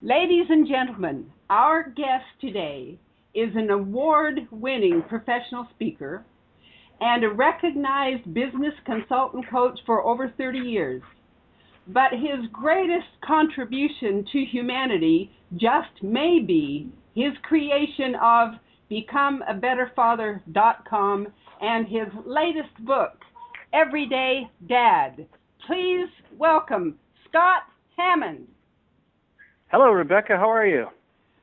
Ladies and gentlemen, our guest today is an award-winning professional speaker and a recognized business consultant coach for over 30 years. But his greatest contribution to humanity just may be his creation of BecomeABetterFather.com and his latest book, Everyday Dad. Please welcome Scott Hammond. Hello, Rebecca. How are you?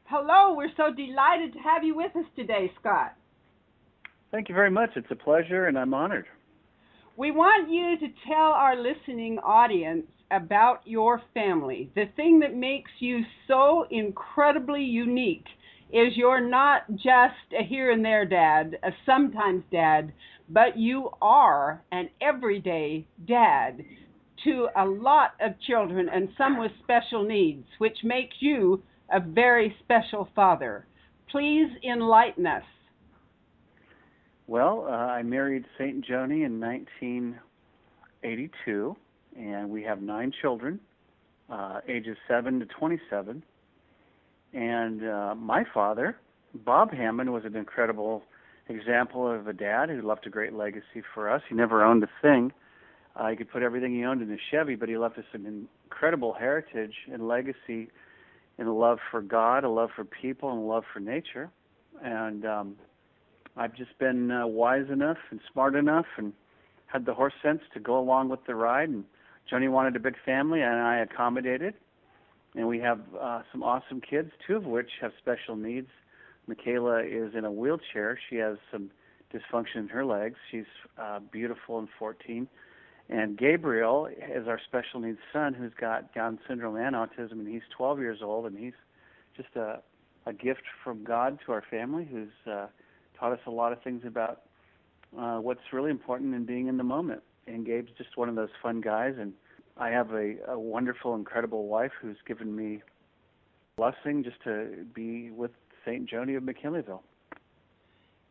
Hello. We're so delighted to have you with us today, Scott. Thank you very much. It's a pleasure, and I'm honored. We want you to tell our listening audience about your family. The thing that makes you so incredibly unique is you're not just a here and there dad, a sometimes dad, but you are an everyday dad to a lot of children and some with special needs, which makes you a very special father. Please enlighten us. Well, I married St. Joanie in 1982, and we have 9 children, ages 7 to 27. And my father, Bob Hammond, was an incredible example of a dad who left a great legacy for us. He never owned a thing. He could put everything he owned in a Chevy, but he left us an incredible heritage and legacy in a love for God, a love for people, and a love for nature. And I've just been wise enough and smart enough and had the horse sense to go along with the ride. And Joanie wanted a big family, and I accommodated. And we have some awesome kids, 2 of which have special needs. Michaela is in a wheelchair. She has some dysfunction in her legs. She's beautiful and 14. And Gabriel is our special needs son who's got Down syndrome and autism, and he's 12 years old, and he's just a gift from God to our family who's taught us a lot of things about what's really important in being in the moment. And Gabe's just one of those fun guys, and I have a wonderful, incredible wife who's given me a blessing just to be with St. Joanie of McKinleyville.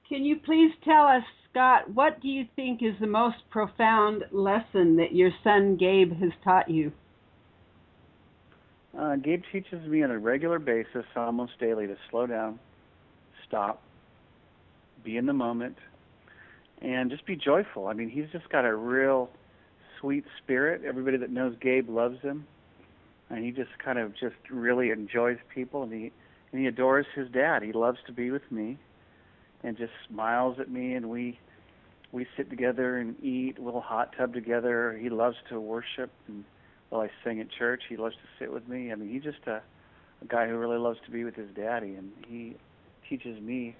Can you please tell us, Scott, what do you think is the most profound lesson that your son Gabe has taught you? Gabe teaches me on a regular basis, almost daily, to slow down, stop, be in the moment, and just be joyful. I mean, he's just got a real sweet spirit. Everybody that knows Gabe loves him, and he just kind of just really enjoys people, and he adores his dad. He loves to be with me and just smiles at me, and we sit together and eat a little hot tub together. He loves to worship, and while I sing at church, he loves to sit with me. I mean, he's just a guy who really loves to be with his daddy, and he teaches me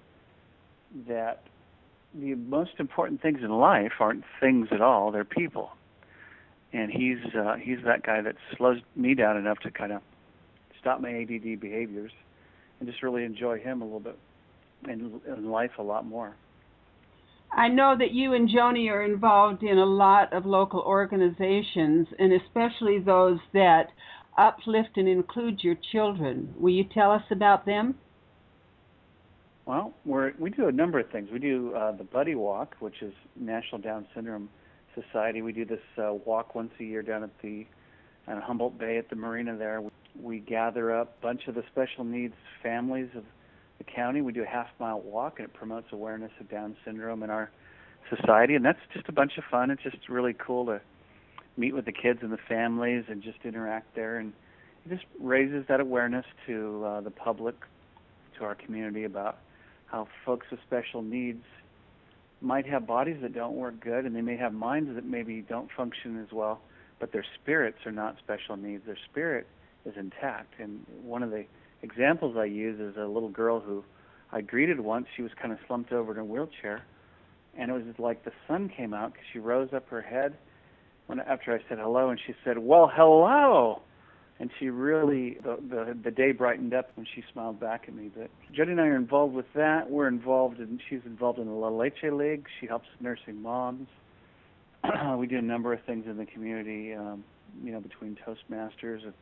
that the most important things in life aren't things at all, they're people. And he's that guy that slows me down enough to kind of stop my ADD behaviors and just really enjoy him a little bit and life a lot more. I know that you and Joanie are involved in a lot of local organizations, and especially those that uplift and include your children. Will you tell us about them? Well, we do a number of things. We do the Buddy Walk, which is National Down Syndrome Society. We do this walk once a year down at Humboldt Bay at the marina there. We gather up a bunch of the special needs families of the county. We do a half-mile walk, and it promotes awareness of Down syndrome in our society, and that's just a bunch of fun. It's just really cool to meet with the kids and the families and just interact there, and it just raises that awareness to the public, to our community, about how folks with special needs might have bodies that don't work good, and they may have minds that maybe don't function as well, but their spirits are not special needs. Their spirit is intact. And one of the examples I use is a little girl who I greeted once. She was kind of slumped over in a wheelchair, and it was like the sun came out because she rose up her head after I said hello, and she said, "Well, hello." And she really, the day brightened up when she smiled back at me. But Jody and I are involved with that. She's involved in the La Leche League. She helps nursing moms. We do a number of things in the community, between Toastmasters and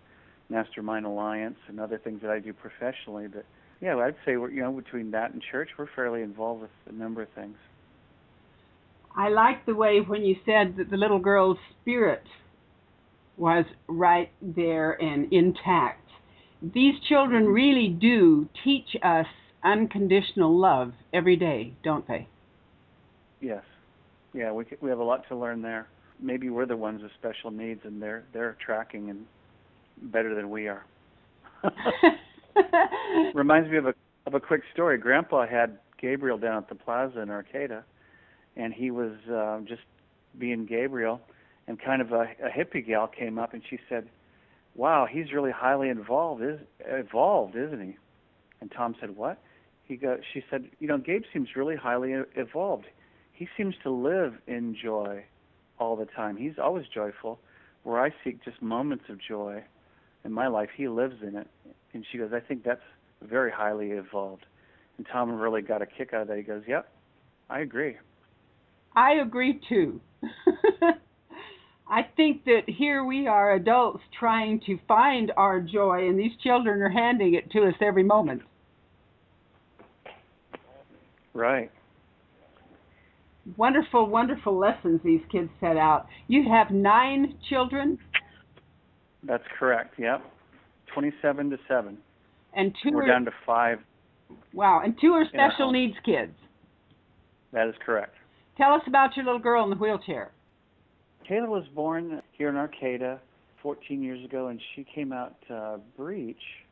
Mastermind Alliance and other things that I do professionally. But yeah, I'd say between that and church, we're fairly involved with a number of things. I like the way when you said that the little girl's spirit was right there and intact. These children really do teach us unconditional love every day, don't they? Yes. Yeah, we have a lot to learn there. Maybe we're the ones with special needs, and they're tracking and better than we are. Reminds me of a quick story. Grandpa had Gabriel down at the plaza in Arcata, and he was just being Gabriel, and kind of a hippie gal came up and she said, "Wow, he's really highly evolved, isn't he?" And Tom said, "What?" She said, "Gabe seems really highly evolved. He seems to live in joy all the time. He's always joyful. Where I seek just moments of joy in my life, he lives in it." And she goes, "I think that's very highly evolved." And Tom really got a kick out of that. He goes, "Yep, I agree." I agree too. I think that here we are adults trying to find our joy, and these children are handing it to us every moment. Right. Wonderful, wonderful lessons these kids set out. You have 9 children? That's correct, yep. 27 to 7. And 2 We're down to 5. Wow, and 2 are special needs kids. That is correct. Tell us about your little girl in the wheelchair. Kayla was born here in Arcata 14 years ago, and she came out breech.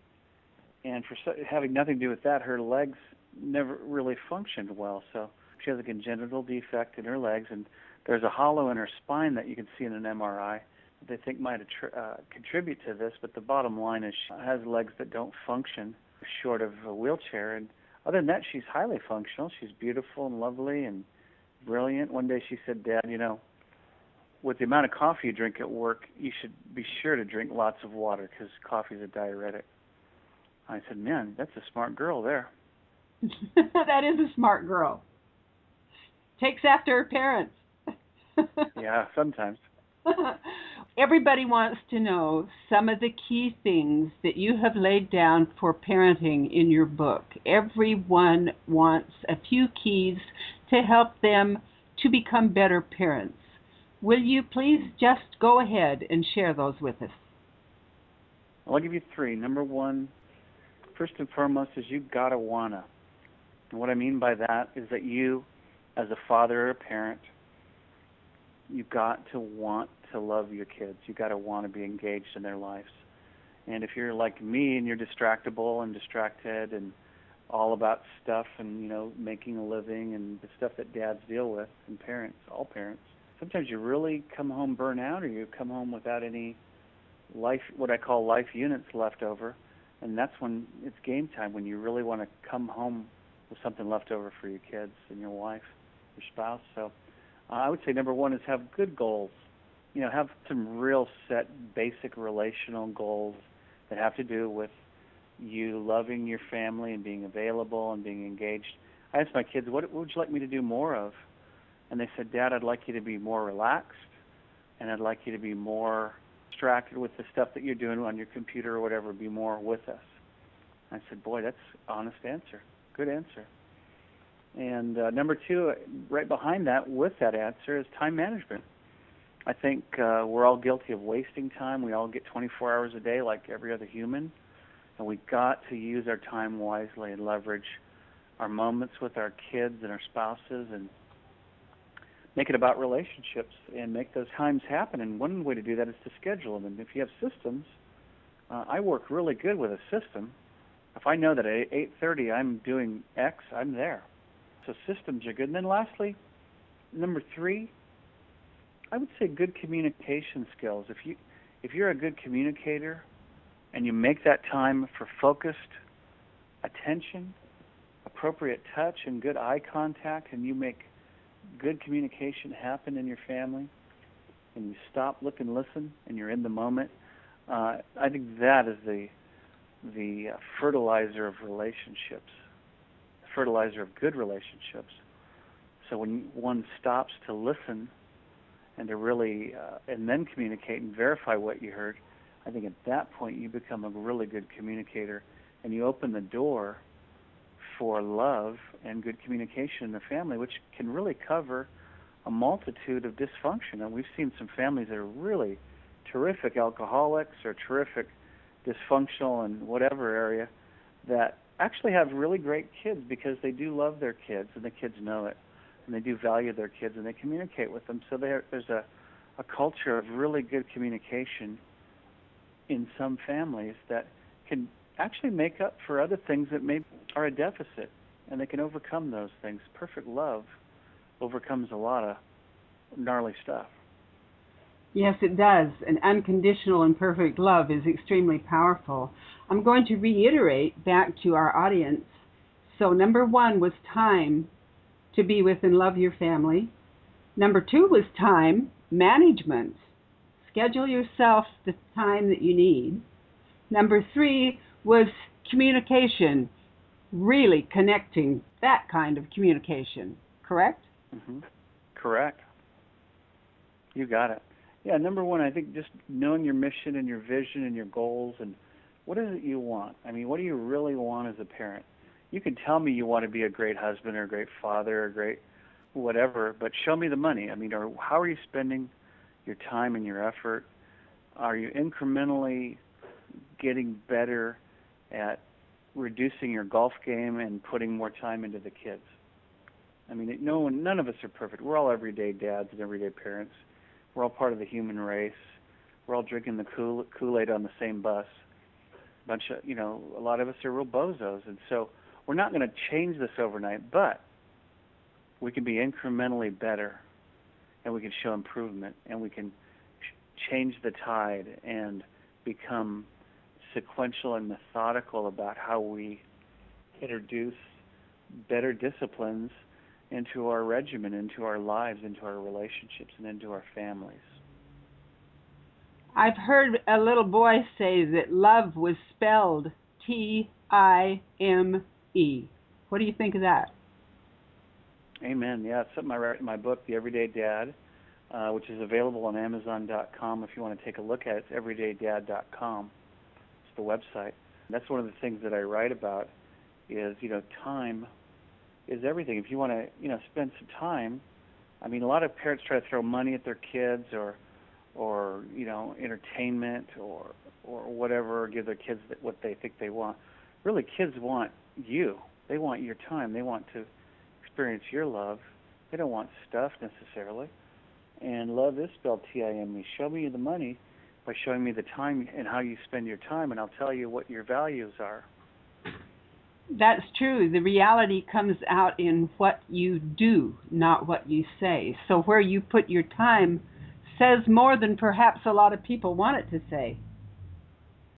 And for having nothing to do with that, her legs never really functioned well. So she has a congenital defect in her legs, and there's a hollow in her spine that you can see in an MRI that they think might contribute to this. But the bottom line is she has legs that don't function short of a wheelchair. And other than that, she's highly functional. She's beautiful and lovely and brilliant. One day she said, "Dad, with the amount of coffee you drink at work, you should be sure to drink lots of water because coffee is a diuretic." I said, "Man, that's a smart girl there." That is a smart girl. Takes after her parents. Yeah, sometimes. Everybody wants to know some of the key things that you have laid down for parenting in your book. Everyone wants a few keys to help them to become better parents. Will you please just go ahead and share those with us? I'll give you 3. Number 1, first and foremost, is you gotta wanna. And what I mean by that is that you, as a father or a parent, you got to want to love your kids. You got to want to be engaged in their lives. And if you're like me and you're distractible and distracted and all about stuff and making a living and the stuff that dads deal with, and parents, all parents, sometimes you really come home burnt out, or you come home without any life, what I call life units left over. And that's when it's game time, when you really want to come home with something left over for your kids and your wife, your spouse. So I would say number 1 is have good goals. Have some real set basic relational goals that have to do with you loving your family and being available and being engaged. I asked my kids, what would you like me to do more of? And they said, "Dad, I'd like you to be more relaxed, and I'd like you to be more distracted with the stuff that you're doing on your computer or whatever, be more with us." I said, "Boy, that's an honest answer. Good answer." And number 2, right behind that, with that answer, is time management. I think we're all guilty of wasting time. We all get 24 hours a day like every other human, and we got to use our time wisely and leverage our moments with our kids and our spouses and make it about relationships and make those times happen. And one way to do that is to schedule them. And if you have systems, I work really good with a system. If I know that at 8:30 I'm doing X, I'm there. So systems are good. And then lastly, number 3, I would say good communication skills. If you're a good communicator and you make that time for focused attention, appropriate touch, and good eye contact, and you make good communication happen in your family, and you stop, look, and listen, and you're in the moment, I think that is the fertilizer of relationships, the fertilizer of good relationships. So when one stops to listen and to really, and then communicate and verify what you heard, I think at that point you become a really good communicator, and you open the door for love and good communication in the family, which can really cover a multitude of dysfunction. And we've seen some families that are really terrific alcoholics or terrific dysfunctional and whatever area that actually have really great kids because they do love their kids and the kids know it, and they do value their kids and they communicate with them. So there's a culture of really good communication in some families that can actually make up for other things that maybe are a deficit, and they can overcome those things. Perfect love overcomes a lot of gnarly stuff. Yes, it does. And unconditional and perfect love is extremely powerful. I'm going to reiterate back to our audience. So number 1 was time to be with and love your family. Number 2 was time management. Schedule yourself the time that you need. Number 3 was communication, really connecting, that kind of communication, correct? Mm-hmm. Correct. You got it. Yeah, number 1, I think just knowing your mission and your vision and your goals and what is it you want. I mean, what do you really want as a parent? You can tell me you want to be a great husband or a great father or a great whatever, but show me the money. I mean, or how are you spending your time and your effort? Are you incrementally getting better at reducing your golf game and putting more time into the kids? I mean, none of us are perfect. We're all everyday dads and everyday parents. We're all part of the human race. We're all drinking the Kool-Aid on the same bus. A lot of us are real bozos, and so we're not going to change this overnight, but we can be incrementally better, and we can show improvement, and we can change the tide and become sequential and methodical about how we introduce better disciplines into our regimen, into our lives, into our relationships, and into our families. I've heard a little boy say that love was spelled Time. What do you think of that? Amen. Yeah, it's something I write in my book, The Everyday Dad, which is available on Amazon.com if you want to take a look at it. It's everydaydad.com. It's the website. That's one of the things that I write about is, time is everything. If you want to, spend some time, I mean, a lot of parents try to throw money at their kids or entertainment or whatever, or give their kids what they think they want. Really, kids want you. They want your time. They want to experience your love. They don't want stuff necessarily. And love is spelled Time. Show me the money by showing me the time and how you spend your time, and I'll tell you what your values are. That's true. The reality comes out in what you do, not what you say. So where you put your time says more than perhaps a lot of people want it to say.